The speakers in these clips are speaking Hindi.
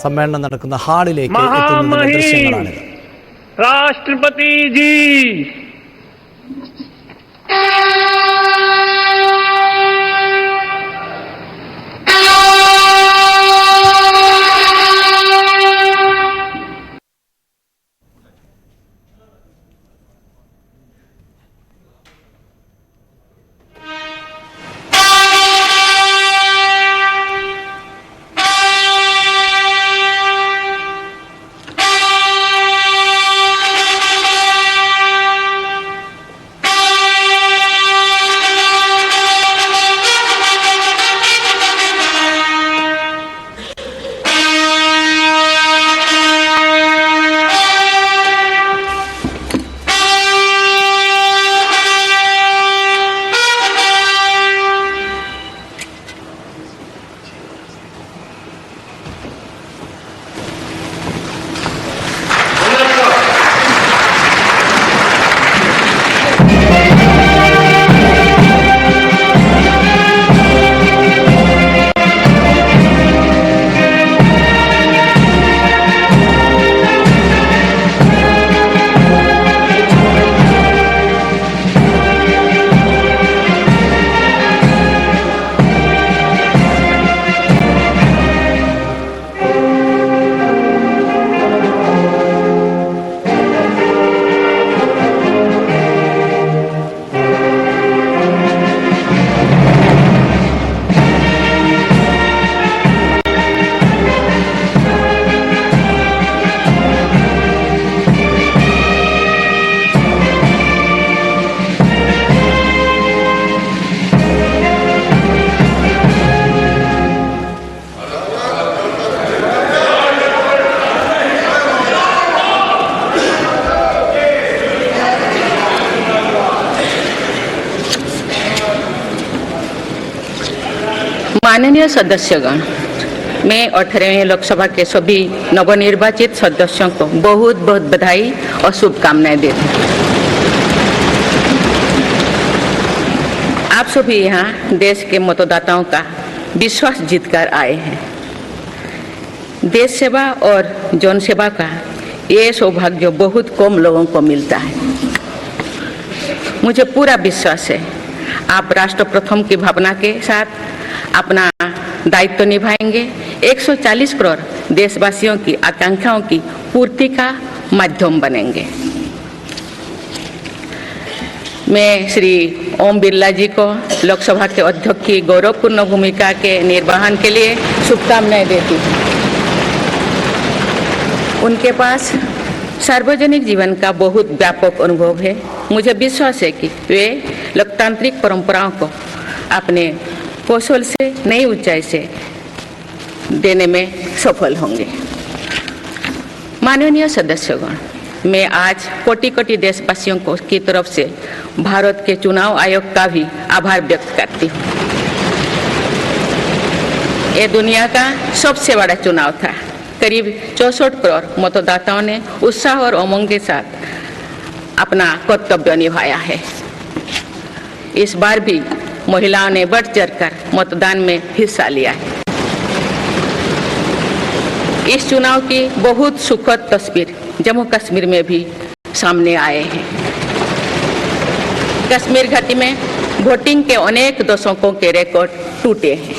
സമ്മേളനം നടക്കുന്ന ഹാളിലേക്ക് എത്തുന്നതിന്റെ ദൃശ്യങ്ങളാണിത്. राष्ट्रपति जी माननीय सदस्यगण, मैं 18वें लोकसभा के सभी नवनिर्वाचित सदस्यों को बहुत बहुत बधाई और शुभकामनाएं देती हूँ। आप सभी यहाँ देश के मतदाताओं का विश्वास जीतकर आए हैं। देश सेवा और जन सेवा का ये सौभाग्य बहुत कम लोगों को मिलता है। मुझे पूरा विश्वास है आप राष्ट्र प्रथम की भावना के साथ अपना दायित्व निभाएंगे, 140 करोड़ देशवासियों की आकांक्षाओं की पूर्ति का माध्यम बनेंगे। मैं श्री ओम बिरला जी को लोकसभा के अध्यक्ष की गौरवपूर्ण भूमिका के निर्वहन के लिए शुभकामनाएं देती हूँ। उनके पास सार्वजनिक जीवन का बहुत व्यापक अनुभव है। मुझे विश्वास है कि वे लोकतांत्रिक परंपराओं को अपने कौशल से नई ऊंचाई से देने में सफल होंगे। माननीय सदस्यगण, मैं आज कोटि कोटि देशवासियों को की तरफ से भारत के चुनाव आयोग का भी आभार व्यक्त करती हूँ। ये दुनिया का सबसे बड़ा चुनाव था। करीब 64 करोड़ मतदाताओं ने उत्साह और उमंग के साथ अपना कर्तव्य निभाया है। इस बार भी महिलाओं ने बढ़ चढ़कर मतदान में हिस्सा लिया है। इस चुनाव की बहुत सुखद तस्वीर जम्मू कश्मीर में भी सामने आए हैं। कश्मीर घाटी में वोटिंग के अनेक दशकों के रिकॉर्ड टूटे हैं।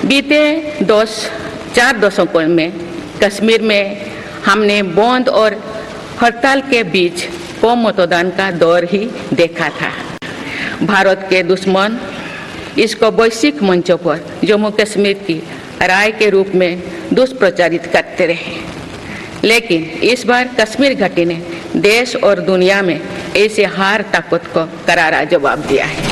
बीते 4 दशकों में कश्मीर में हमने बंद और हड़ताल के बीच कम मतदान का दौर ही देखा था। भारत के दुश्मन इसको वैश्विक मंचों पर जम्मू कश्मीर की राय के रूप में दुष्प्रचारित करते रहे, लेकिन इस बार कश्मीर घाटी ने देश और दुनिया में ऐसे हार ताकत को करारा जवाब दिया है।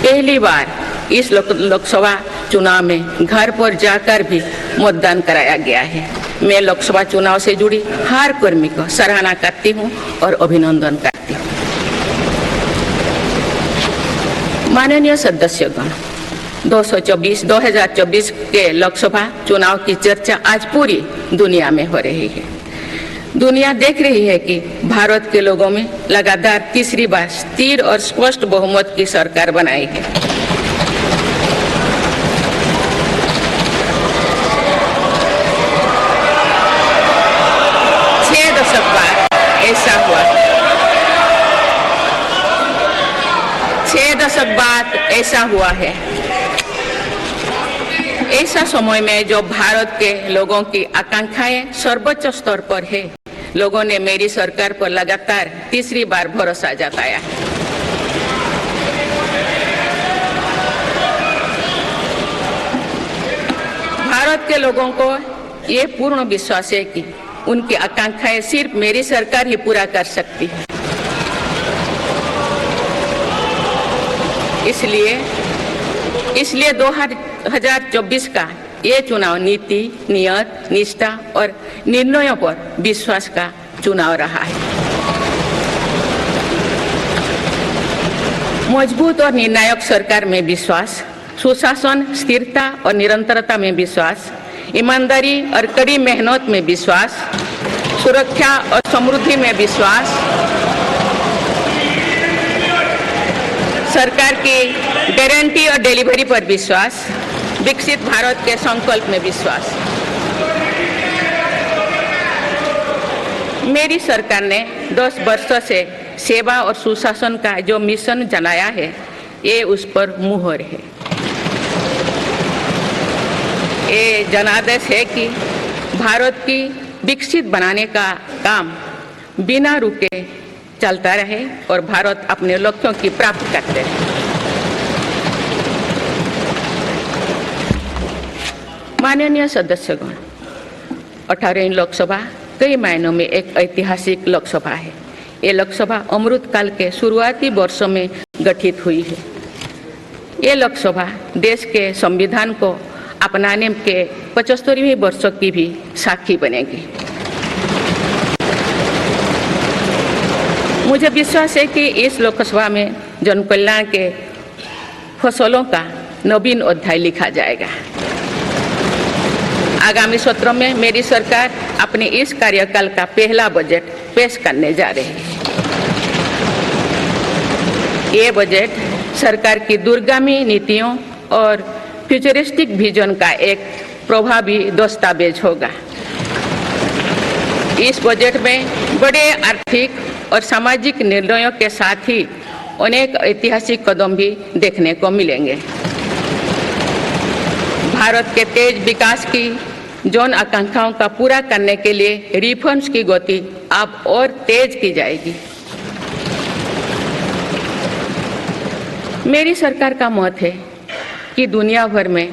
पहली बार इस लोकसभा चुनाव में घर पर जाकर भी मतदान कराया गया है। मैं लोकसभा चुनाव से जुड़ी हर कर्मी को सराहना करती हूं और अभिनंदन करती हूं। माननीय सदस्यगण, 2024 के लोकसभा चुनाव की चर्चा आज पूरी दुनिया में हो रही है। दुनिया देख रही है कि भारत के लोगों में लगातार तीसरी बार स्थिर और स्पष्ट बहुमत की सरकार बनाई है। छह दशक बाद ऐसा हुआ है। ऐसा समय में जो भारत के लोगों की आकांक्षाएं सर्वोच्च स्तर पर है, लोगों ने मेरी सरकार पर लगातार तीसरी बार भरोसा जताया है। भारत के लोगों को ये पूर्ण विश्वास है कि उनकी आकांक्षाएं सिर्फ मेरी सरकार ही पूरा कर सकती है। इसलिए 2024 का ये चुनाव नीति, नियत, निष्ठा और निर्णयों पर विश्वास का चुनाव रहा है। मजबूत और निर्णायक सरकार में विश्वास, सुशासन, स्थिरता और निरंतरता में विश्वास, ईमानदारी और कड़ी मेहनत में विश्वास, सुरक्षा और समृद्धि में विश्वास, सरकार की गारंटी और डिलीवरी पर विश्वास, विकसित भारत के संकल्प में विश्वास। मेरी सरकार ने 10 वर्षों से सेवा और सुशासन का जो मिशन चलाया है, ये उस पर मुहर है। ये जनादेश है कि भारत की विकसित बनाने का काम बिना रुके चलता रहे और भारत अपने लक्ष्यों की प्राप्ति करते रहे। माननीय सदस्यगण, 18वीं लोकसभा कई मायनों में एक ऐतिहासिक लोकसभा है। ये लोकसभा अमृतकाल के शुरुआती वर्षों में गठित हुई है। ये लोकसभा देश के संविधान को अपनाने के 75वें वर्षों की भी साक्षी बनेगी। मुझे विश्वास है कि इस लोकसभा में जन कल्याण के फसलों का नवीन अध्याय लिखा जाएगा। आगामी सत्र में मेरी सरकार अपने इस कार्यकाल का पहला बजट पेश करने जा रही है। ये बजट सरकार की दूरगामी नीतियों और फ्यूचरिस्टिक विजन का एक प्रभावी दस्तावेज होगा। इस बजट में बड़े आर्थिक और सामाजिक निर्णयों के साथ ही अनेक ऐतिहासिक कदम भी देखने को मिलेंगे। भारत के तेज विकास की जन आकांक्षाओं का पूरा करने के लिए रिफॉर्म्स की गति अब और तेज की जाएगी। मेरी सरकार का मत है कि दुनिया भर में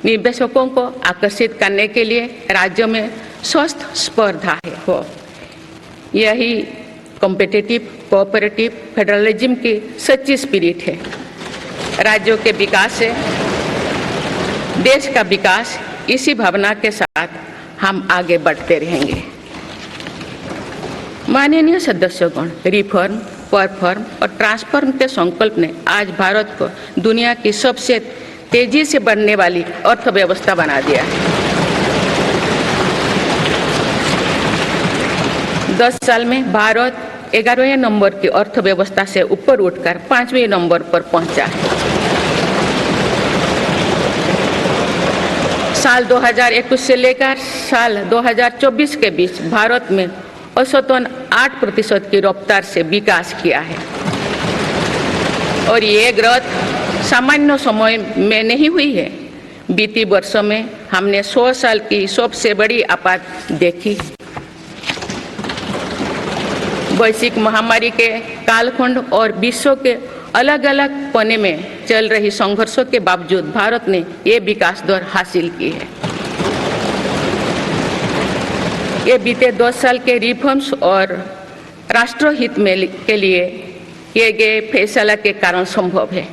निवेशकों को आकर्षित करने के लिए राज्यों में स्वस्थ स्पर्धा हो। यही कॉम्पिटिटिव कोऑपरेटिव फेडरलिज्म की सच्ची स्पिरिट है। राज्यों के विकास से देश का विकास, इसी भावना के साथ हम आगे बढ़ते रहेंगे। माननीय सदस्यगण, रिफॉर्म, परफॉर्म और ट्रांसफॉर्म के संकल्प ने आज भारत को दुनिया की सबसे तेजी से बढ़ने वाली अर्थव्यवस्था बना दिया है। 10 साल में भारत 11वें नंबर की अर्थव्यवस्था से ऊपर उठकर 5वें नंबर पर पहुंचा है। साल 2021 से लेकर साल 2024 के बीच भारत में औसतन 8% की रफ्तार से विकास किया है और ये ग्रोथ सामान्य समय में नहीं हुई है। बीती वर्षों में हमने 100 साल की सबसे बड़ी आपात देखी। वैश्विक महामारी के कालखंड और विश्व के अलग अलग कोने में चल रही संघर्षों के बावजूद भारत ने ये विकास दर हासिल की है। ये बीते 10 साल के रिफॉर्म्स और राष्ट्रहित में के लिए किए गए फैसला के कारण संभव है।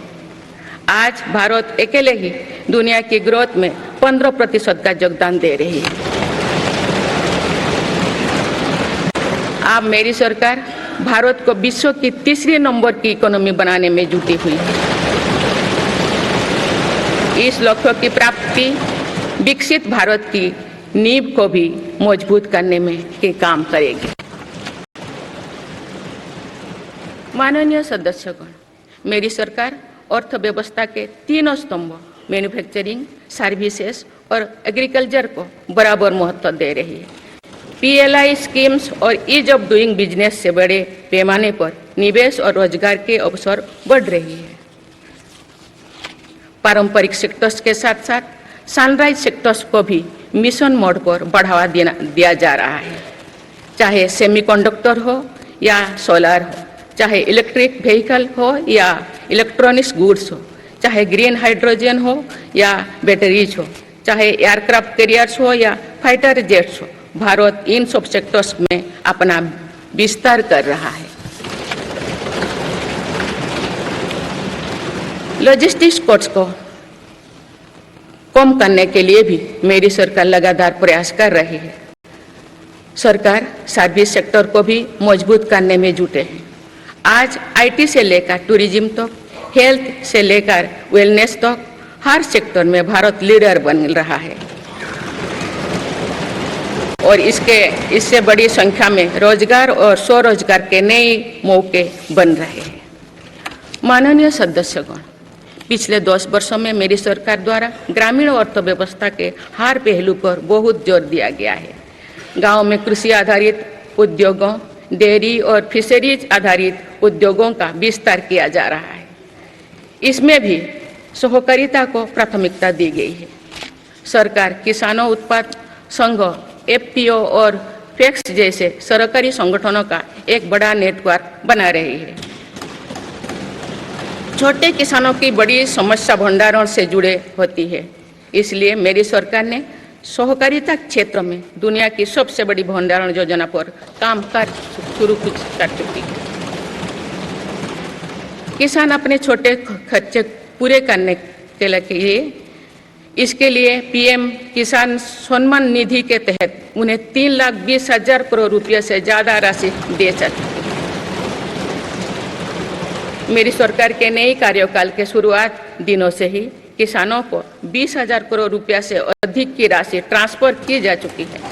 आज भारत अकेले ही दुनिया की ग्रोथ में 15% का योगदान दे रही है। अब मेरी सरकार भारत को विश्व की 3रे नंबर की इकोनॉमी बनाने में जुटी हुई है। इस लक्ष्य की प्राप्ति विकसित भारत की नींव को भी मजबूत करने में के काम करेगी। माननीय सदस्यगण, मेरी सरकार अर्थव्यवस्था के तीनों स्तंभों मैन्युफैक्चरिंग, सर्विसेज और एग्रीकल्चर को बराबर महत्व दे रही है। PLI स्कीम्स और ईज ऑफ डूइंग बिजनेस से बड़े पैमाने पर निवेश और रोजगार के अवसर बढ़ रही है। पारंपरिक सेक्टर्स के साथ साथ सनराइज सेक्टर्स को भी मिशन मोड पर बढ़ावा दिया जा रहा है। चाहे सेमीकंडक्टर हो या सोलर हो, चाहे इलेक्ट्रिक व्हीकल हो या इलेक्ट्रॉनिक्स गुड्स हो, चाहे ग्रीन हाइड्रोजन हो या बैटरीज हो, चाहे एयरक्राफ्ट कैरियर्स हो या फाइटर जेट्स हो, भारत इन सब सेक्टर्स में अपना विस्तार कर रहा है। लॉजिस्टिक्स कॉस्ट को कम करने के लिए भी मेरी सरकार लगातार प्रयास कर रही है। सरकार सर्विस सेक्टर को भी मजबूत करने में जुटे हैं। आज IT से लेकर टूरिज्म तक, हेल्थ से लेकर वेलनेस तक हर सेक्टर में भारत लीडर बन रहा है और इससे बड़ी संख्या में रोजगार और स्वरोजगार के नए मौके बन रहे हैं। माननीय सदस्यगण, पिछले 10 वर्षों में मेरी सरकार द्वारा ग्रामीण अर्थव्यवस्था के हर पहलू पर बहुत जोर दिया गया है। गांव में कृषि आधारित उद्योगों, डेयरी और फिशरीज आधारित उद्योगों का विस्तार किया जा रहा है। इसमें भी सहकारिता को प्राथमिकता दी गई है। सरकार किसानों उत्पाद संघ, FPO और FACTS जैसे सरकारी संगठनों का एक बड़ा नेटवर्क बना रही है। छोटे किसानों की बड़ी समस्या भंडारण से जुड़े होती है, इसलिए मेरी सरकार ने सहकारिता क्षेत्र में दुनिया की सबसे बड़ी भंडारण योजना पर काम शुरू कर चुकी है। किसान अपने छोटे खर्चे पूरे करने के लिए इसके लिए PM किसान सम्मान निधि के तहत उन्हें 3,20,000 करोड़ रुपये से ज़्यादा राशि दे सकती है। मेरी सरकार के नई कार्यकाल के शुरुआत दिनों से ही किसानों को 20,000 करोड़ रुपया से अधिक की राशि ट्रांसफर की जा चुकी है।